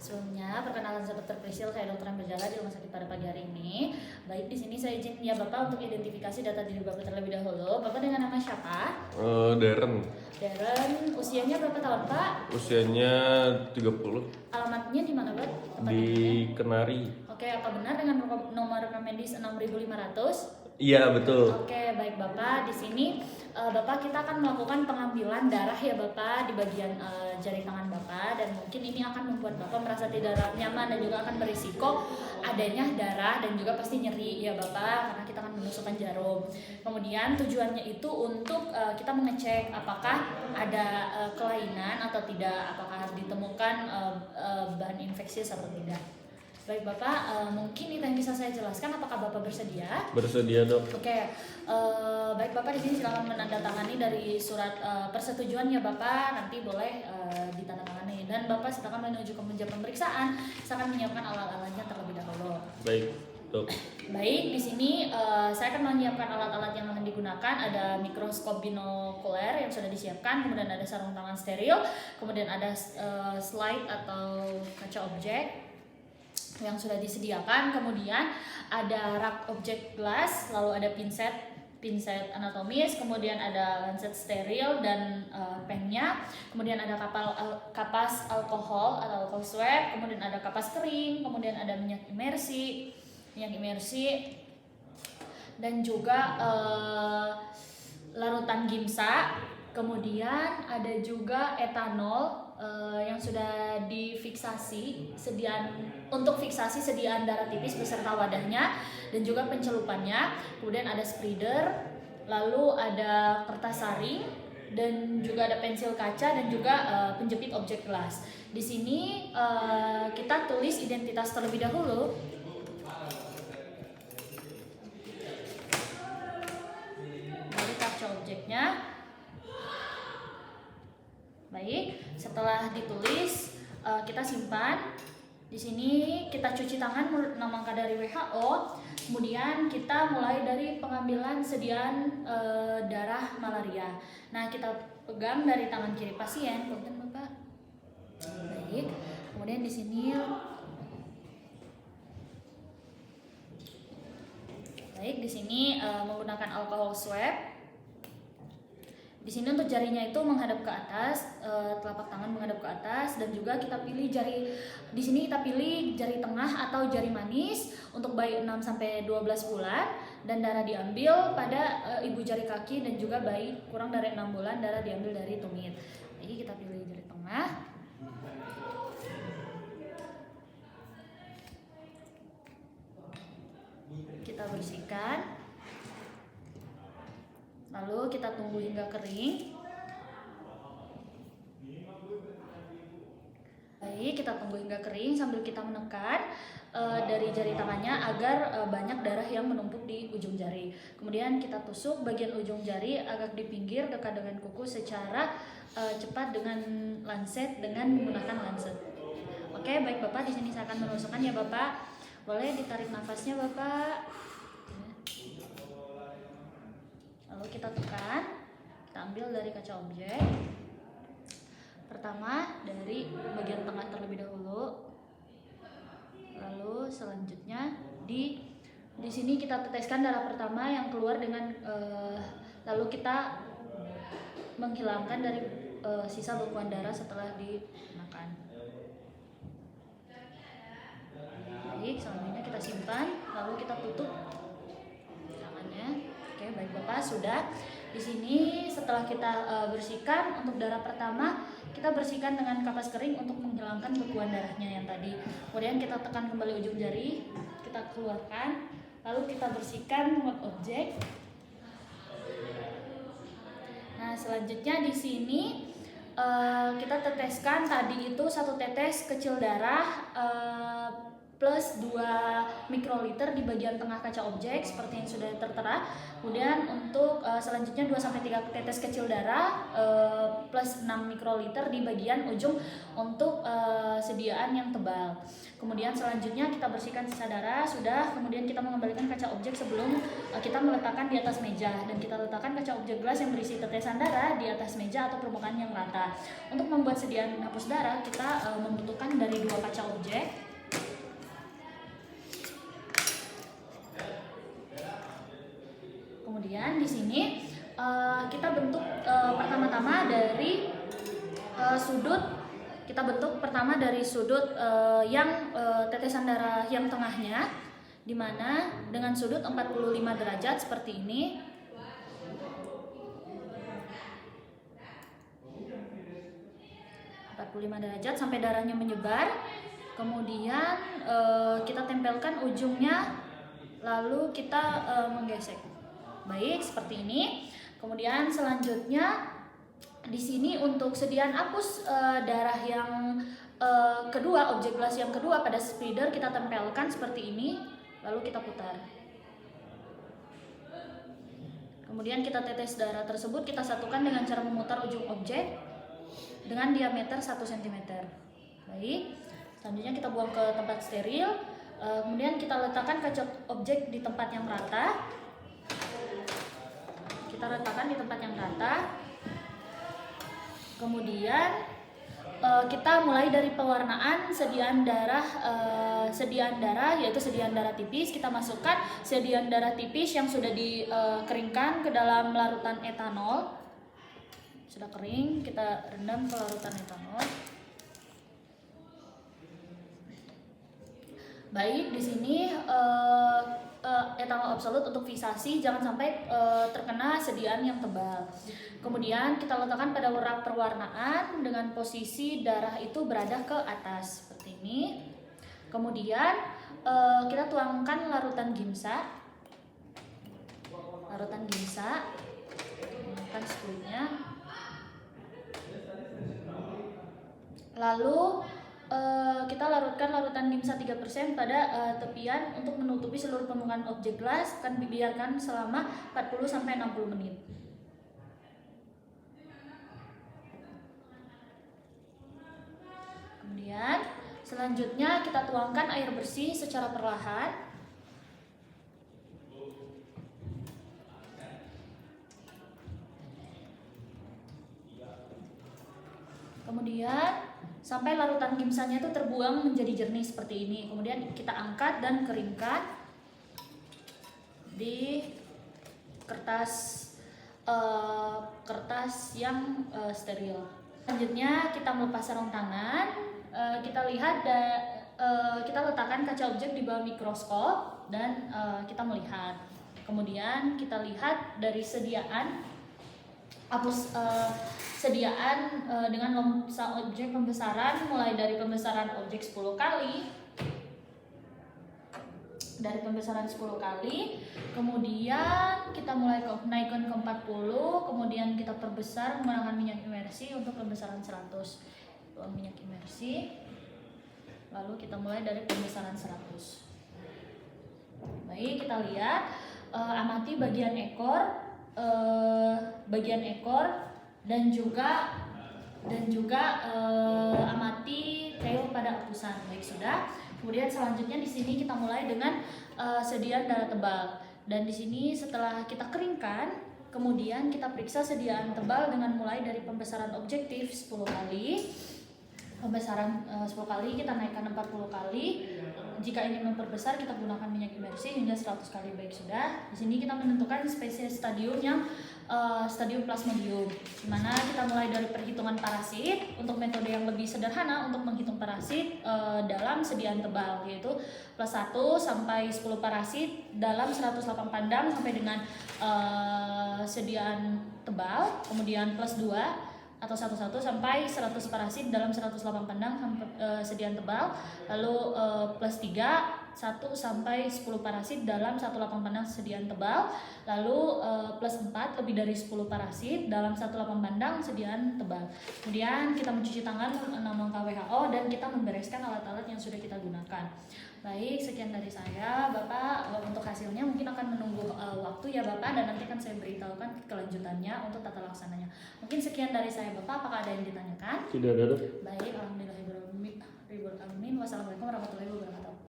Sebelumnya, perkenalan saya Dr. Prisil, saya dokter yang berjalan di rumah sakit pada pagi hari ini. Baik, di sini saya izin ya Bapak untuk identifikasi data diri Bapak terlebih dahulu. Bapak dengan nama siapa? Darren. Darren, usianya berapa tahun Pak? Usianya 30. Alamatnya di mana Pak? Di Kenari. Oke, apa benar dengan nomor rekam medis 6500? Iya, betul. Oke, baik Bapak. Di sini Bapak kita akan melakukan pengambilan darah ya Bapak di bagian jari tangan Bapak, dan mungkin ini akan membuat Bapak merasa tidak nyaman dan juga akan berisiko adanya darah dan juga pasti nyeri ya Bapak, karena kita akan menusukkan jarum. Kemudian tujuannya itu untuk kita mengecek apakah ada kelainan atau tidak, apakah ditemukan bahan infeksius atau tidak. Baik Bapak, mungkin itu yang bisa saya jelaskan. Apakah Bapak bersedia? Bersedia, Dok. Oke, baik Bapak, di sini silakan menandatangani dari surat persetujuan ya Bapak. Nanti boleh ditandatangani, dan Bapak silakan menuju ke meja pemeriksaan. Silakan menyiapkan alat-alatnya terlebih dahulu. Baik, Dok. Baik, di sini saya akan menyiapkan alat-alat yang akan digunakan. Ada mikroskop binokuler yang sudah disiapkan, kemudian ada sarung tangan steril, kemudian ada slide atau kaca objek yang sudah disediakan, kemudian ada rak objek gelas, lalu ada pinset anatomis, kemudian ada lancet steril dan pennya, kemudian ada kapas alkohol atau alcohol swab, kemudian ada kapas kering, kemudian ada minyak imersi, dan juga larutan gimsa, kemudian ada juga etanol yang sudah difiksasi untuk fiksasi sediaan darah tipis beserta wadahnya dan juga pencelupannya. Kemudian ada spreader, lalu ada kertas saring, dan juga ada pensil kaca dan juga penjepit objek gelas. Di sini kita tulis identitas terlebih dahulu. Dari kaca objeknya. Baik, setelah ditulis kita simpan. Di sini kita cuci tangan menurut nama dari WHO. Kemudian kita mulai dari pengambilan sediaan darah malaria. Nah, kita pegang dari tangan kiri pasien, punten Bapak. Baik. Kemudian di sini menggunakan alcohol swab. Di sini untuk jarinya itu menghadap ke atas, telapak tangan menghadap ke atas, dan juga kita pilih jari. Di sini kita pilih jari tengah atau jari manis untuk bayi 6 sampai 12 bulan, dan darah diambil pada ibu jari kaki, dan juga bayi kurang dari 6 bulan darah diambil dari tumit. Jadi kita pilih jari tengah. Kita bersihkan. Lalu kita tunggu hingga kering. Baik, kita tunggu hingga kering sambil kita menekan dari jari tangannya agar banyak darah yang menumpuk di ujung jari. Kemudian kita tusuk bagian ujung jari agak di pinggir dekat dengan kuku secara cepat dengan lancet, dengan menggunakan lancet. Oke, baik Bapak, di sini saya akan menusukkan ya Bapak. Boleh ditarik nafasnya Bapak. Lalu kita tekan, kita ambil dari kaca objek. Pertama dari bagian tengah terlebih dahulu. Lalu selanjutnya di sini kita teteskan darah pertama yang keluar dengan lalu kita menghilangkan dari sisa bekuan darah setelah dimakan. Baik, selanjutnya kita simpan, lalu kita tutup tangannya. Oke, baik Bapak, sudah. Di sini setelah kita bersihkan untuk darah pertama, kita bersihkan dengan kapas kering untuk menghilangkan bekuan darahnya yang tadi. Kemudian kita tekan kembali ujung jari, kita keluarkan, lalu kita bersihkan muat objek. Nah, selanjutnya di sini kita teteskan tadi itu 1 tetes kecil darah plus 2 mikroliter di bagian tengah kaca objek seperti yang sudah tertera. Kemudian untuk selanjutnya 2-3 tetes kecil darah plus 6 mikroliter di bagian ujung untuk sediaan yang tebal. Kemudian selanjutnya kita bersihkan sisa darah sudah. Kemudian kita mengembalikan kaca objek sebelum kita meletakkan di atas meja, dan kita letakkan kaca objek gelas yang berisi tetesan darah di atas meja atau permukaan yang rata. Untuk membuat sediaan hapus darah kita membutuhkan dari 2 kaca objek. Kemudian di sini kita bentuk pertama-tama dari sudut. Kita bentuk pertama dari sudut yang tetesan darah yang tengahnya, di mana dengan sudut 45 derajat seperti ini. Derajat sampai darahnya menyebar. Kemudian kita tempelkan ujungnya, lalu kita menggesek. Baik, seperti ini. Kemudian selanjutnya di sini untuk sediaan hapus darah yang kedua, objek gelas yang kedua pada spreader kita tempelkan seperti ini, lalu kita putar. Kemudian kita tetes darah tersebut, kita satukan dengan cara memutar ujung objek dengan diameter 1 cm. Baik, selanjutnya kita buang ke tempat steril. Kemudian kita letakkan kaca objek di tempat yang rata. Kita letakkan di tempat yang rata. Kemudian kita mulai dari pewarnaan sediaan darah yaitu sediaan darah tipis. Kita masukkan sediaan darah tipis yang sudah dikeringkan ke dalam larutan etanol. Sudah kering, kita rendam ke larutan etanol. Baik, di sini etanol absolut untuk visasi, jangan sampai terkena sediaan yang tebal. Kemudian kita letakkan pada rak perwarnaan dengan posisi darah itu berada ke atas seperti ini. Kemudian kita tuangkan larutan gimsa. Gunakan spuitnya. Lalu kita larutkan larutan gimsa 3% pada tepian untuk menutupi seluruh permukaan objek gelas. Akan dibiarkan selama 40-60 menit. Kemudian selanjutnya kita tuangkan air bersih secara perlahan. Kemudian sampai larutan gimsanya itu terbuang menjadi jernih seperti ini. Kemudian kita angkat dan keringkan di kertas yang steril. Selanjutnya kita melepas sarung tangan. Kita lihat kita letakkan kaca objek di bawah mikroskop dan kita melihat. Kemudian kita lihat dari sediaan dengan objek pembesaran, mulai dari pembesaran objek 10 kali. Dari pembesaran 10 kali, kemudian kita mulai naikkan ke 40, kemudian kita perbesar menggunakan minyak imersi untuk pembesaran 100. Tuang minyak imersi, lalu kita mulai dari pembesaran 100. Baik, kita lihat, amati bagian ekor dan juga amati tail pada hapusan. Baik, sudah. Kemudian selanjutnya di sini kita mulai dengan sediaan darah tebal. Dan di sini setelah kita keringkan, kemudian kita periksa sediaan tebal dengan mulai dari pembesaran objektif 10 kali. Pembesaran 10 kali kita naikkan 40 kali. Jika ingin memperbesar kita gunakan minyak imersi hingga 100 kali. Baik, sudah. Di sini kita menentukan spesies stadium yang stadium plasmodium, di mana kita mulai dari perhitungan parasit. Untuk metode yang lebih sederhana untuk menghitung parasit dalam sediaan tebal, yaitu plus 1 sampai 10 parasit dalam 100 lapang pandang sampai dengan sediaan tebal, kemudian plus 2 atau 11 sampai 100 parasit dalam 100 lapang pandang sampai sediaan tebal, lalu plus 3 1 sampai 10 parasit dalam satu lapang pandang sediaan tebal. Lalu plus 4 lebih dari 10 parasit dalam satu lapang pandang sediaan tebal. Kemudian kita mencuci tangan 6 langkah WHO dan kita membereskan alat-alat yang sudah kita gunakan. Baik, sekian dari saya, Bapak. Untuk hasilnya mungkin akan menunggu waktu ya Bapak, dan nanti akan saya beritahukan kelanjutannya untuk tata laksananya. Mungkin sekian dari saya Bapak, apakah ada yang ditanyakan? Tidak ada, Dok. Baik, alhamdulillahirabbil alamin. Wassalamualaikum warahmatullahi wabarakatuh.